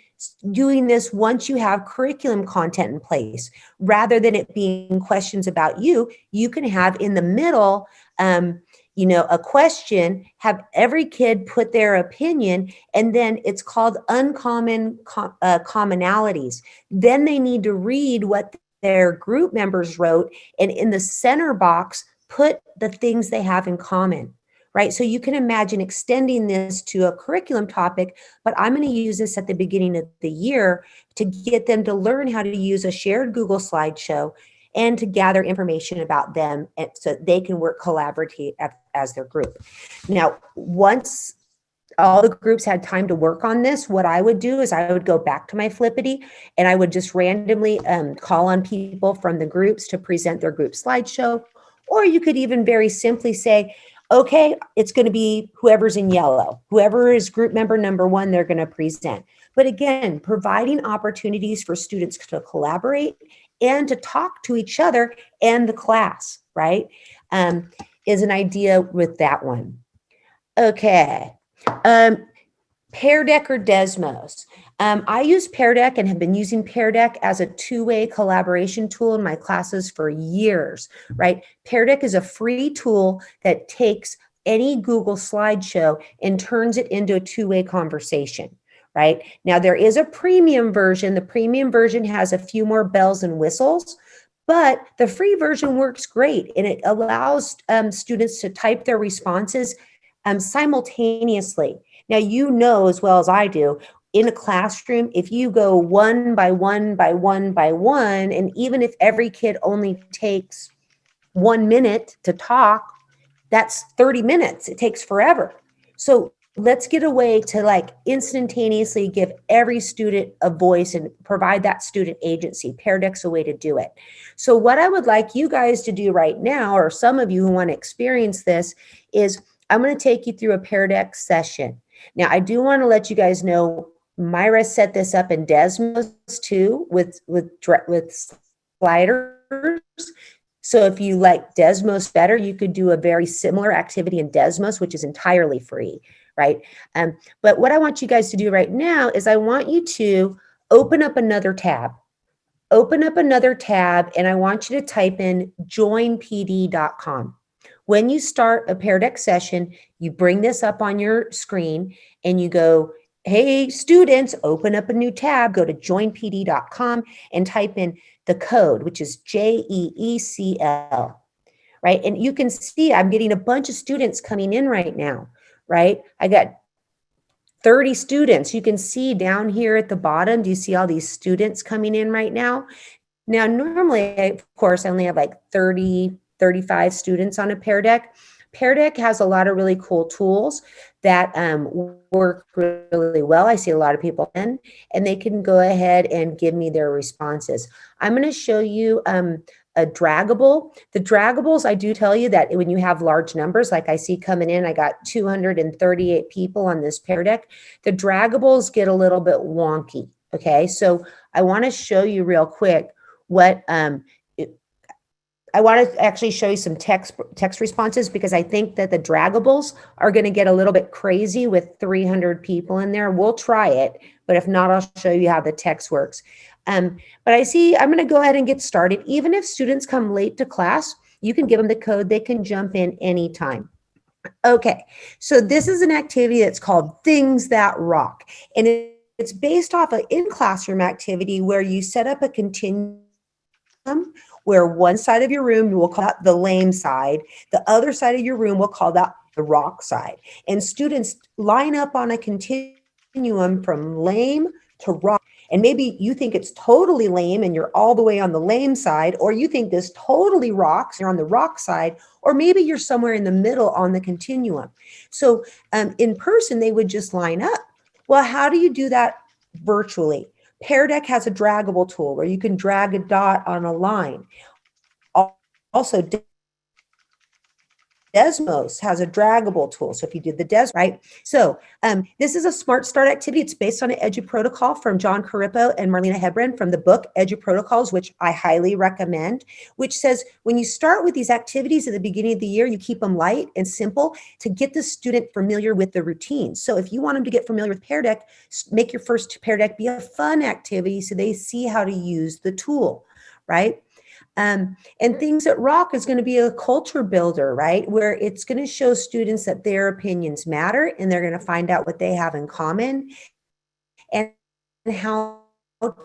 doing this once you have curriculum content in place. Rather than it being questions about you, you can have in the middle, a question, have every kid put their opinion, and then it's called uncommon commonalities. Then they need to read what their group members wrote, and in the center box, put the things they have in common, right? So you can imagine extending this to a curriculum topic, but I'm going to use this at the beginning of the year to get them to learn how to use a shared Google slideshow and to gather information about them so they can work collaboratively as their group. Now, once all the groups had time to work on this, what I would do is I would go back to my Flippity and I would just randomly call on people from the groups to present their group slideshow. Or you could even very simply say, okay, it's going to be whoever's in yellow. Whoever is group member number 1, they're going to present. But again, providing opportunities for students to collaborate and to talk to each other and the class, right, is an idea with that one. Okay. Pear Deck or Desmos. I use Pear Deck and have been using Pear Deck as a two-way collaboration tool in my classes for years, right? Pear Deck is a free tool that takes any Google slideshow and turns it into a two-way conversation, right? Now, there is a premium version. The premium version has a few more bells and whistles, but the free version works great, and it allows students to type their responses simultaneously. Now, as well as I do, in a classroom, if you go one by one by one by one, and even if every kid only takes 1 minute to talk, that's 30 minutes. It takes forever. So let's get a way to instantaneously give every student a voice and provide that student agency. Pear Deck's a way to do it. So what I would like you guys to do right now, or some of you who want to experience this, is I'm going to take you through a Pear Deck session. Now, I do want to let you guys know Myra set this up in Desmos too with sliders. So if you like Desmos better, you could do a very similar activity in Desmos, which is entirely free, right? But what I want you guys to do right now is I want you to open up another tab. Open up another tab, and I want you to type in joinpd.com. When you start a Pear Deck session, you bring this up on your screen and you go, hey, students, open up a new tab, go to joinpd.com and type in the code, which is JEECL, right? And you can see I'm getting a bunch of students coming in right now, right? I got 30 students. You can see down here at the bottom, do you see all these students coming in right now? Now, normally, of course, I only have 30, 35 students on a Pear Deck. Pear Deck has a lot of really cool tools that work really well. I see a lot of people in, and they can go ahead and give me their responses. I'm going to show you a draggable. The draggables, I do tell you that when you have large numbers, like I see coming in, I got 238 people on this Pear Deck. The draggables get a little bit wonky. Okay, so I want to show you real quick what I want to actually show you some text responses, because I think that the draggables are going to get a little bit crazy with 300 people in there. We'll try it, but if not, I'll show you how the text works. But I'm going to go ahead and get started. Even if students come late to class, you can give them the code. They can jump in anytime. Okay, so this is an activity that's called Things That Rock. And it's based off an in-classroom activity where you set up a continuum where one side of your room we'll call that the lame side, the other side of your room we'll call that the rock side. And students line up on a continuum from lame to rock. And maybe you think it's totally lame and you're all the way on the lame side, or you think this totally rocks, you're on the rock side, or maybe you're somewhere in the middle on the continuum. So in person, they would just line up. Well, how do you do that virtually? Pear Deck has a draggable tool where you can drag a dot on a line. Also, Desmos has a draggable tool. So if you did the right? So this is a Smart Start activity. It's based on an Edu protocol from John Carippo and Marlena Hebron from the book Edu Protocols, which I highly recommend, which says when you start with these activities at the beginning of the year, you keep them light and simple to get the student familiar with the routine. So if you want them to get familiar with Pear Deck, make your first Pear Deck be a fun activity so they see how to use the tool, right? And Things That Rock is going to be a culture builder, right? Where it's going to show students that their opinions matter and they're going to find out what they have in common and how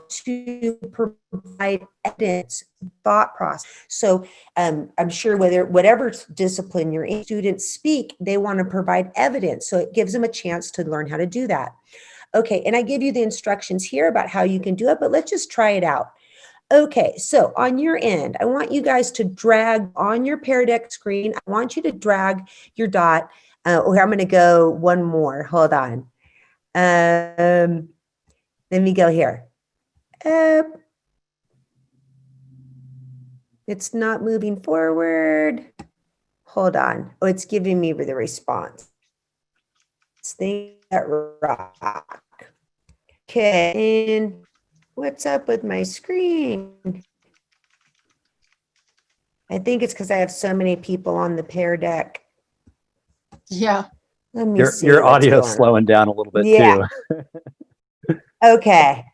to provide evidence, thought process. So I'm sure whatever discipline you're in, students speak, they want to provide evidence. So it gives them a chance to learn how to do that. Okay, and I give you the instructions here about how you can do it, but let's just try it out. Okay, so on your end, I want you guys to drag on your Pear Deck screen. I want you to drag your dot. I'm going to go one more. Hold on. Let me go here. It's not moving forward. Hold on. Oh, it's giving me the response. Things That Rock. Okay, and what's up with my screen? I think it's because I have so many people on the Pear Deck. Yeah. Let me see. Your audio's slowing down a little bit too. Okay.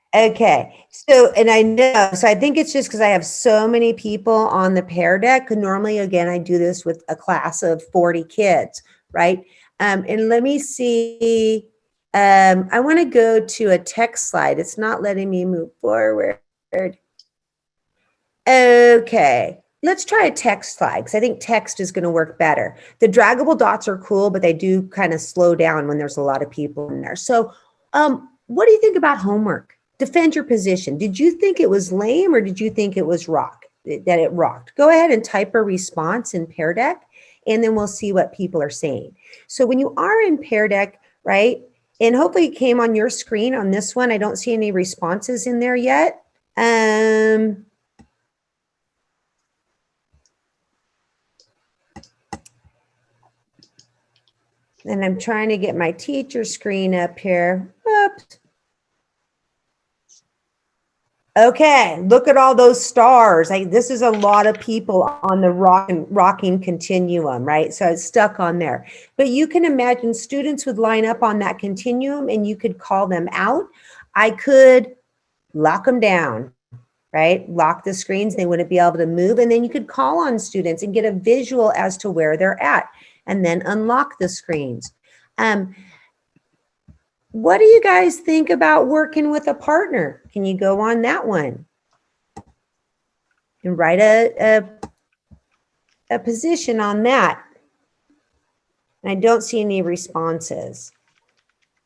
So, and I know, so I think it's just because I have so many people on the Pear Deck. Normally, again, I do this with a class of 40 kids, right? And let me see. I want to go to a text slide. It's not letting me move forward. Okay. Let's try a text slide because I think text is going to work better. The draggable dots are cool, but they do kind of slow down when there's a lot of people in there. So what do you think about homework? Defend your position. Did you think it was lame or did you think it was that it rocked? Go ahead and type a response in Pear Deck and then we'll see what people are saying. So when you are in Pear Deck, right, and hopefully it came on your screen on this one. I don't see any responses in there yet. And I'm trying to get my teacher screen up here. Oops. Okay, look at all those stars. This is a lot of people on the rocking continuum, right? So it's stuck on there. But you can imagine students would line up on that continuum and you could call them out. I could lock them down, right? Lock the screens, they wouldn't be able to move. And then you could call on students and get a visual as to where they're at and then unlock the screens. What do you guys think about working with a partner? Can you go on that one and write a position on that? And I don't see any responses.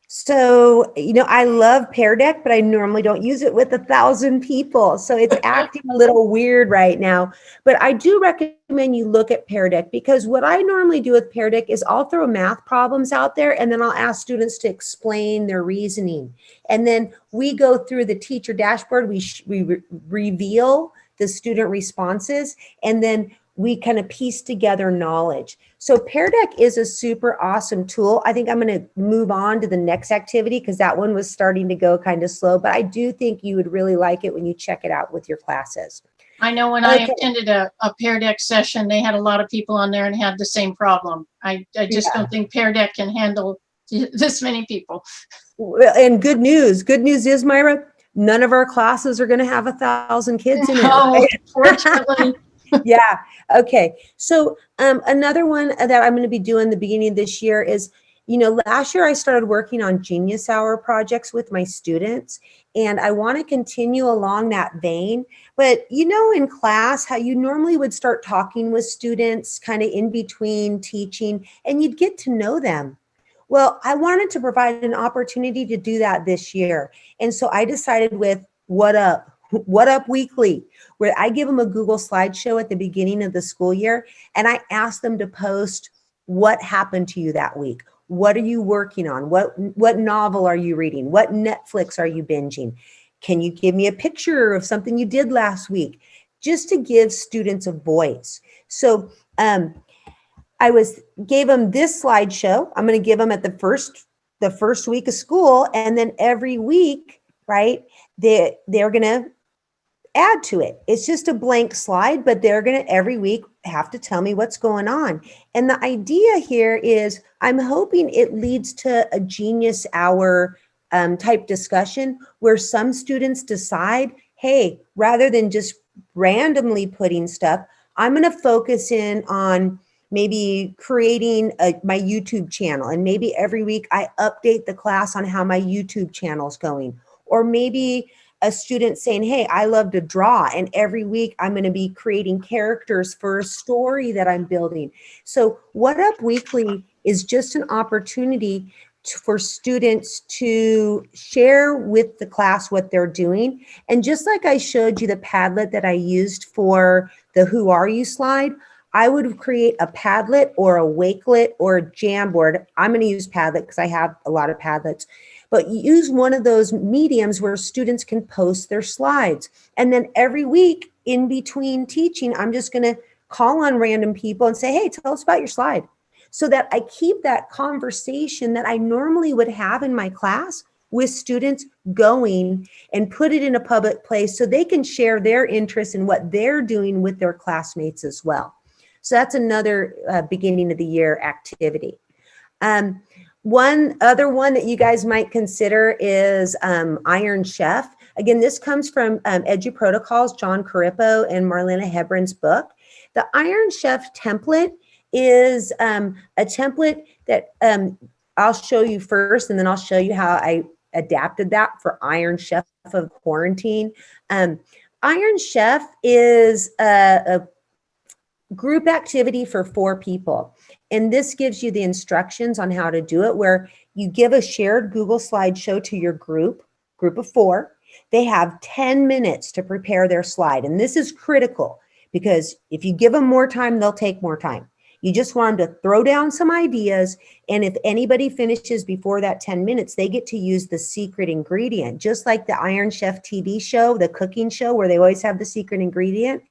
So, I love Pear Deck, but I normally don't use it with 1,000 people. So it's acting a little weird right now. But I do recommend you look at Pear Deck because what I normally do with Pear Deck is I'll throw math problems out there and then I'll ask students to explain their reasoning. And then we go through the teacher dashboard, we reveal the student responses, and then we kind of piece together knowledge. So Pear Deck is a super awesome tool. I think I'm going to move on to the next activity because that one was starting to go kind of slow, but I do think you would really like it when you check it out with your classes. I know when I attended a Pear Deck session, they had a lot of people on there and had the same problem. I just don't think Pear Deck can handle this many people. And good news is, Myra, none of our classes are going to have 1,000 kids in it. Oh, fortunately. Yeah. Okay. So another one that I'm going to be doing the beginning of this year is, last year I started working on Genius Hour projects with my students, and I want to continue along that vein. But in class, how you normally would start talking with students kind of in between teaching, and you'd get to know them. Well, I wanted to provide an opportunity to do that this year. And so I decided with What Up Weekly, where I give them a Google slideshow at the beginning of the school year, and I ask them to post what happened to you that week. What are you working on? What novel are you reading? What Netflix are you binging? Can you give me a picture of something you did last week? Just to give students a voice. So gave them this slideshow. I'm going to give them at the first week of school, and then every week, right, they're going to add to it. It's just a blank slide, but they're going to every week have to tell me what's going on. And the idea here is I'm hoping it leads to a genius hour type discussion where some students decide, hey, rather than just randomly putting stuff, I'm going to focus in on maybe creating my YouTube channel. And maybe every week I update the class on how my YouTube channel is going. Or maybe a student saying, hey, I love to draw. And every week I'm going to be creating characters for a story that I'm building. So What Up Weekly is just an opportunity for students to share with the class what they're doing. And just like I showed you the Padlet that I used for the Who Are You slide, I would create a Padlet or a Wakelet or a Jamboard. I'm going to use Padlet because I have a lot of Padlets. But use one of those mediums where students can post their slides. And then every week in between teaching, I'm just going to call on random people and say, hey, tell us about your slide. So that I keep that conversation that I normally would have in my class with students going and put it in a public place so they can share their interest in what they're doing with their classmates as well. So that's another beginning of the year activity. One other one that you guys might consider is Iron Chef. Again, this comes from Edu Protocols, John Carippo and Marlena Hebron's book. The Iron Chef template is a template that I'll show you first, and then I'll show you how I adapted that for Iron Chef of Quarantine. Iron Chef is a group activity for 4 people. And this gives you the instructions on how to do it, where you give a shared Google slideshow to your group of 4. They have 10 minutes to prepare their slide. And this is critical because if you give them more time, they'll take more time. You just want them to throw down some ideas. And if anybody finishes before that 10 minutes, they get to use the secret ingredient, just like the Iron Chef TV show, the cooking show, where they always have the secret ingredient.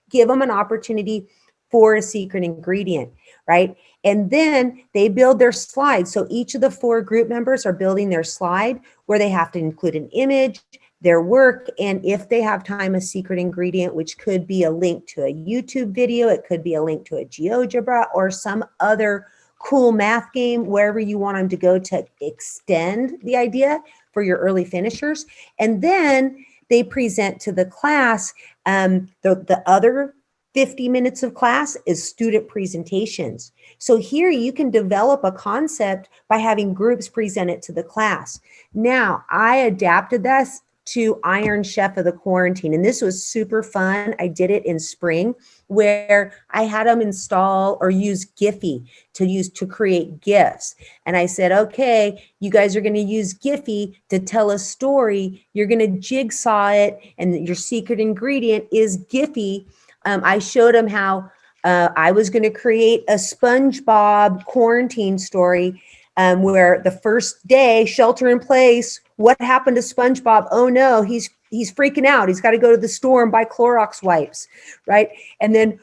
Give them an opportunity for a secret ingredient, right? And then they build their slide. So each of the 4 group members are building their slide where they have to include an image, their work, and if they have time, a secret ingredient, which could be a link to a YouTube video, it could be a link to a GeoGebra or some other cool math game, wherever you want them to go to extend the idea for your early finishers. And then they present to the class. The other 50 minutes of class is student presentations. So here you can develop a concept by having groups present it to the class. Now, I adapted this to Iron Chef of the Quarantine, and this was super fun. I did it in spring where I had them install or use Giphy to create GIFs. And I said, okay, you guys are going to use Giphy to tell a story. You're going to jigsaw it, and your secret ingredient is Giphy. I showed them how I was going to create a SpongeBob quarantine story where the first day, shelter in place, what happened to SpongeBob? Oh no, he's freaking out. He's got to go to the store and buy Clorox wipes, right? And then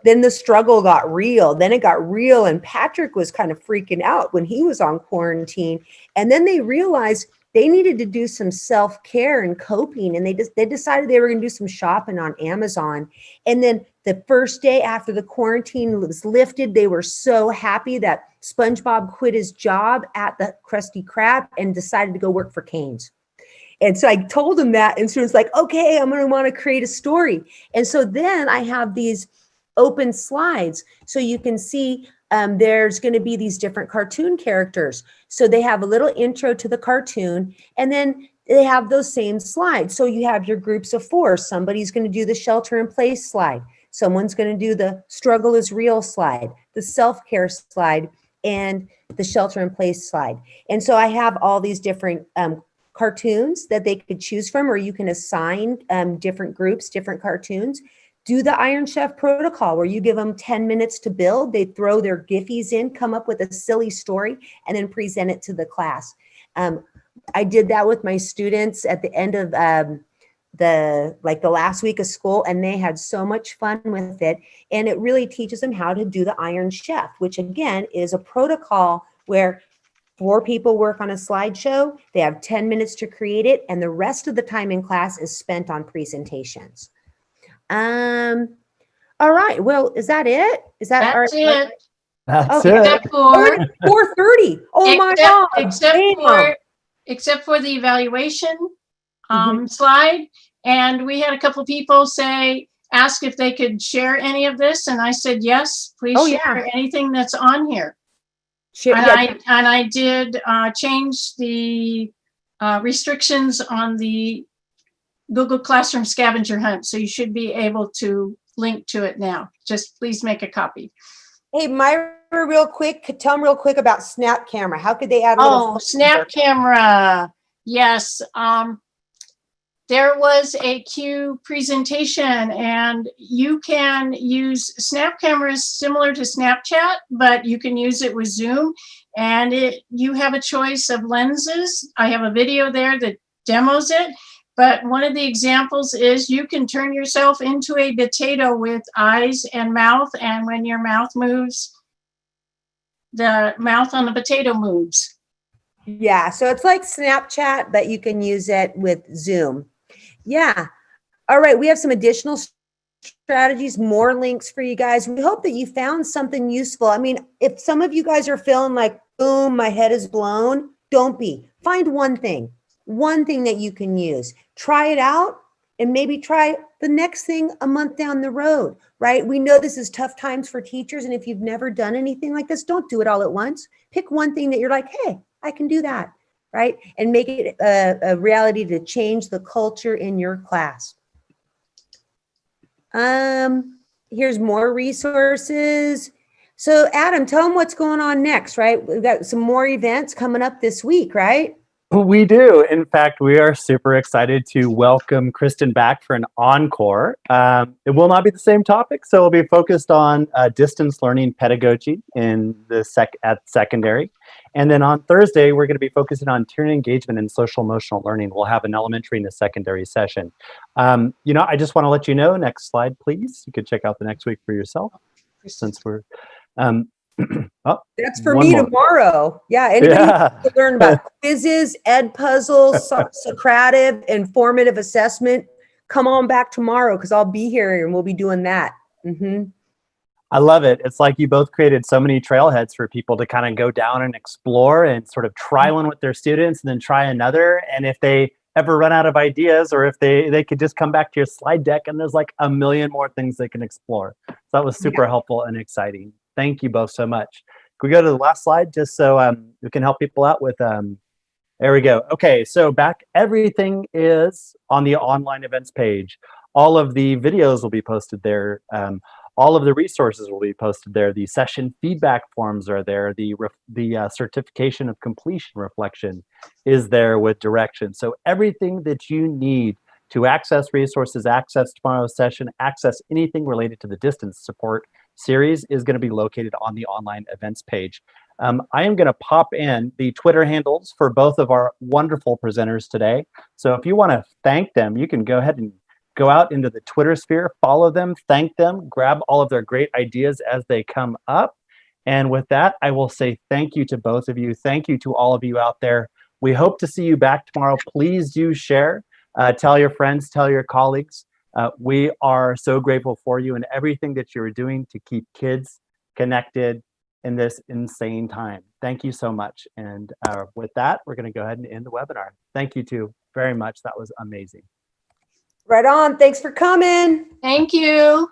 then the struggle got real. Then it got real, and Patrick was kind of freaking out when he was on quarantine. And then they realized they needed to do some self-care and coping, and they decided they were going to do some shopping on Amazon. And then the first day after the quarantine was lifted, they were so happy that SpongeBob quit his job at the Krusty Krab and decided to go work for Cane's. And so I told him that, and students like, okay, I'm going to want to create a story. And so then I have these open slides so you can see there's going to be these different cartoon characters. So they have a little intro to the cartoon, and then they have those same slides. So you have your groups of 4. Somebody's going to do the shelter in place slide. Someone's going to do the struggle is real slide, the self-care slide, and the shelter in place slide. And so I have all these different cartoons that they could choose from, or you can assign different groups, different cartoons. Do the Iron Chef protocol where you give them 10 minutes to build. They throw their Giphies in, come up with a silly story, and then present it to the class. I did that with my students at the end of the last week of school, and they had so much fun with it. And it really teaches them how to do the Iron Chef, which again is a protocol where 4 people work on a slideshow. They have 10 minutes to create it, and the rest of the time in class is spent on presentations. All right. Well, is that it? Is that That's it. That's Okay. it. Except for, 4:30. Oh my God. except for the evaluation Mhm. slide. And we had a couple people ask if they could share any of this. And I said, yes, please Oh, share yeah. anything that's on here. Share, And yeah. I did change the restrictions on the Google Classroom scavenger hunt. So you should be able to link to it now. Just please make a copy. Hey, Myra, real quick, tell them real quick about Snap Camera. How could they add a little? Oh, Snap Camera. Yes. There was a Q presentation, and you can use Snap cameras similar to Snapchat, but you can use it with Zoom, and you have a choice of lenses. I have a video there that demos it, but one of the examples is you can turn yourself into a potato with eyes and mouth, and when your mouth moves, the mouth on the potato moves. Yeah, so it's like Snapchat, but you can use it with Zoom. Yeah. All right. We have some additional strategies, more links for you guys. We hope that you found something useful. I mean, if some of you guys are feeling like, boom, my head is blown, don't be. Find one thing that you can use. Try it out and maybe try the next thing a month down the road, right? We know this is tough times for teachers. And if you've never done anything like this, don't do it all at once. Pick one thing that you're like, hey, I can do that. Right? And make it a reality to change the culture in your class. Here's more resources. So Adam, tell them what's going on next, right? We've got some more events coming up this week, right? We do. In fact, we are super excited to welcome Kristen back for an encore. It will not be the same topic, so we'll be focused on distance learning pedagogy in the at secondary. And then on Thursday, we're going to be focusing on student engagement and social emotional learning. We'll have an elementary and a secondary session. I just want to let you know, next slide, please. You can check out the next week for yourself, since we're... That's for me tomorrow. Yeah. Anybody to learn about quizzes, ed puzzles, Socrative, informative assessment, come on back tomorrow because I'll be here and we'll be doing that. Mm-hmm. I love it. It's like you both created so many trailheads for people to kind of go down and explore and sort of try one with their students and then try another. And if they ever run out of ideas, or if they could just come back to your slide deck and there's like a million more things they can explore. So that was super helpful and exciting. Thank you both so much. Can we go to the last slide just so we can help people out with, there we go. Okay, so back, everything is on the online events page. All of the videos will be posted there. All of the resources will be posted there. The session feedback forms are there. The certification of completion reflection is there with directions. So everything that you need to access resources, access tomorrow's session, access anything related to the distance support series is going to be located on the online events page. I am going to pop in the Twitter handles for both of our wonderful presenters today. So if you want to thank them, you can go ahead and go out into the Twitter sphere, follow them, thank them, grab all of their great ideas as they come up. And with that, I will say thank you to both of you. Thank you to all of you out there. We hope to see you back tomorrow. Please do share. Tell your friends, tell your colleagues. We are so grateful for you and everything that you're doing to keep kids connected in this insane time. Thank you so much. And with that, we're going to go ahead and end the webinar. Thank you two very much. That was amazing. Right on. Thanks for coming. Thank you.